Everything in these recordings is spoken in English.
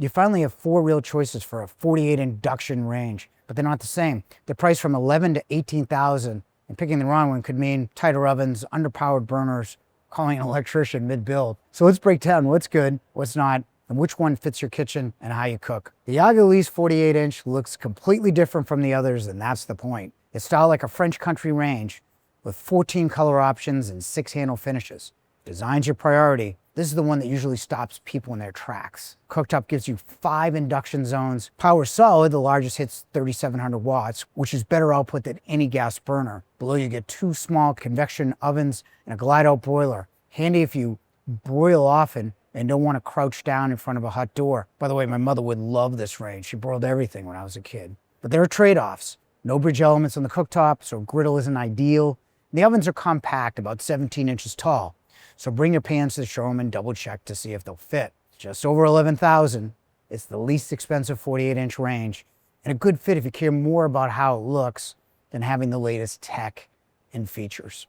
You finally have 4 real choices for a 48 induction range, but they're not the same. They're priced from $11,000 to $18,000, and picking the wrong one could mean tighter ovens, underpowered burners, calling an electrician mid-build. So let's break down what's good, what's not, and which one fits your kitchen and how you cook. The AGA Elise 48-inch looks completely different from the others, and that's the point. It's styled like a French country range with 14 color options and 6 handle finishes. Design's your priority. This is the one that usually stops people in their tracks. Cooktop gives you 5 induction zones. Power solid, the largest hits 3,700 watts, which is better output than any gas burner. Below you get 2 small convection ovens and a glide-out boiler. Handy if you broil often and don't want to crouch down in front of a hot door. By the way, my mother would love this range. She broiled everything when I was a kid. But there are trade-offs. No bridge elements on the cooktop, so griddle isn't ideal. The ovens are compact, about 17 inches tall. So bring your pans to the showroom and double check to see if they'll fit. Just over $11,000. It's the least expensive 48-inch range, and a good fit if you care more about how it looks than having the latest tech and features.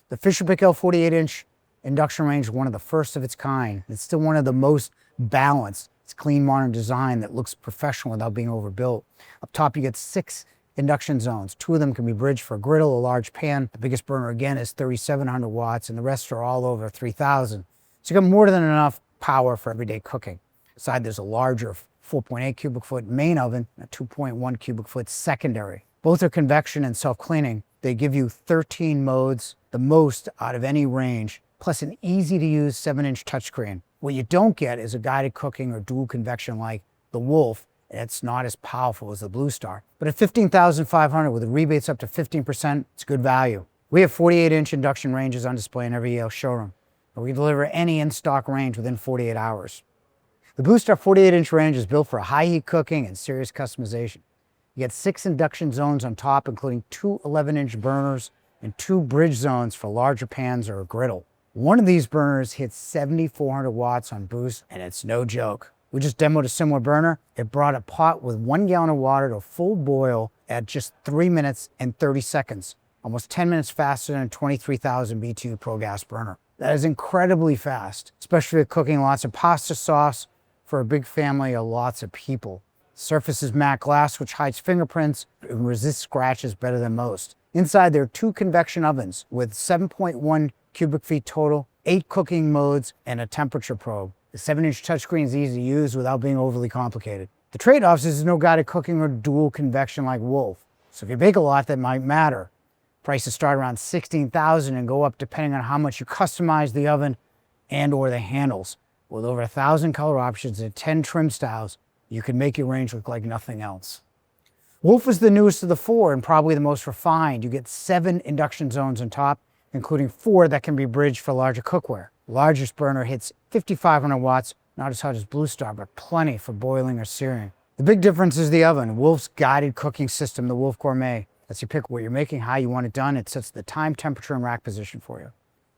The Fisher Paykel 48-inch induction range is one of the first of its kind. It's still one of the most balanced. It's clean, modern design that looks professional without being overbuilt. Up top, you get 6 induction zones. 2 of them can be bridged for a griddle, a large pan. The biggest burner, again, is 3,700 watts, and the rest are all over 3,000. So you got more than enough power for everyday cooking. Inside, there's a larger 4.8 cubic foot main oven and a 2.1 cubic foot secondary. Both are convection and self-cleaning. They give you 13 modes, the most out of any range, plus an easy-to-use 7-inch touchscreen. What you don't get is a guided cooking or dual convection like the Wolf, and it's not as powerful as the BlueStar. But at $15,500 with rebates up to 15%, it's good value. We have 48-inch induction ranges on display in every Yale showroom, and we deliver any in-stock range within 48 hours. The BlueStar 48-inch range is built for high heat cooking and serious customization. You get 6 induction zones on top, including 2 11-inch burners and 2 bridge zones for larger pans or a griddle. One of these burners hits 7,400 watts on boost, and it's no joke. We just demoed a similar burner. It brought a pot with 1 gallon of water to a full boil at just 3 minutes and 30 seconds, almost 10 minutes faster than a 23,000 BTU Pro Gas burner. That is incredibly fast, especially with cooking lots of pasta sauce for a big family of lots of people. The surface is matte glass, which hides fingerprints and resists scratches better than most. Inside, there are 2 convection ovens with 7.1 cubic feet total, 8 cooking modes, and a temperature probe. The 7-inch touchscreen is easy to use without being overly complicated. The trade-offs is there's no guided cooking or dual convection like Wolf. So if you bake a lot, that might matter. Prices start around $16,000 and go up depending on how much you customize the oven and or the handles. With over 1,000 color options and 10 trim styles, you can make your range look like nothing else. Wolf is the newest of the 4 and probably the most refined. You get 7 induction zones on top, including 4 that can be bridged for larger cookware. The largest burner hits 5,500 watts, not as hot as BlueStar, but plenty for boiling or searing. The big difference is the oven. Wolf's guided cooking system, the Wolf Gourmet, lets you pick what you're making, how you want it done. It sets the time, temperature, and rack position for you.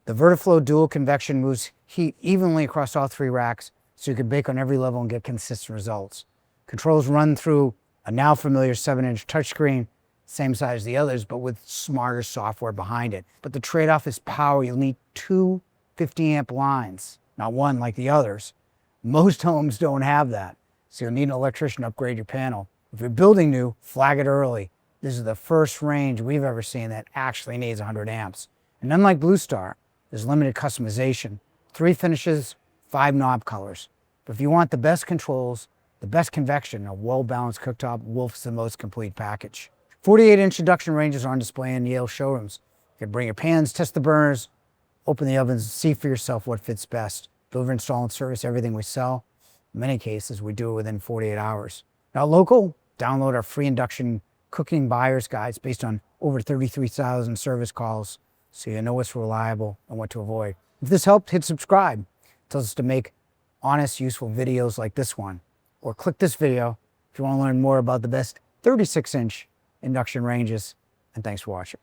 The Vertiflow dual convection moves heat evenly across all 3 racks, so you can bake on every level and get consistent results. Controls run through a now familiar 7-inch touchscreen, same size as the others, but with smarter software behind it. But the trade-off is power. You'll need 2 50-amp lines, not 1 like the others. Most homes don't have that, so you'll need an electrician to upgrade your panel. If you're building new, flag it early. This is the first range we've ever seen that actually needs 100 amps. And unlike BlueStar, there's limited customization. 3 finishes, 5 knob colors. But if you want the best controls, the best convection, a well-balanced cooktop, Wolf's the most complete package. 48-inch induction ranges are on display in Yale showrooms. You can bring your pans, test the burners, open the ovens, see for yourself what fits best. Deliver, install, and service everything we sell. In many cases, we do it within 48 hours. Now local, download our free induction cooking buyer's guides based on over 33,000 service calls, so you know what's reliable and what to avoid. If this helped, hit subscribe. It tells us to make honest, useful videos like this one. Or click this video if you want to learn more about the best 36-inch induction ranges. And thanks for watching.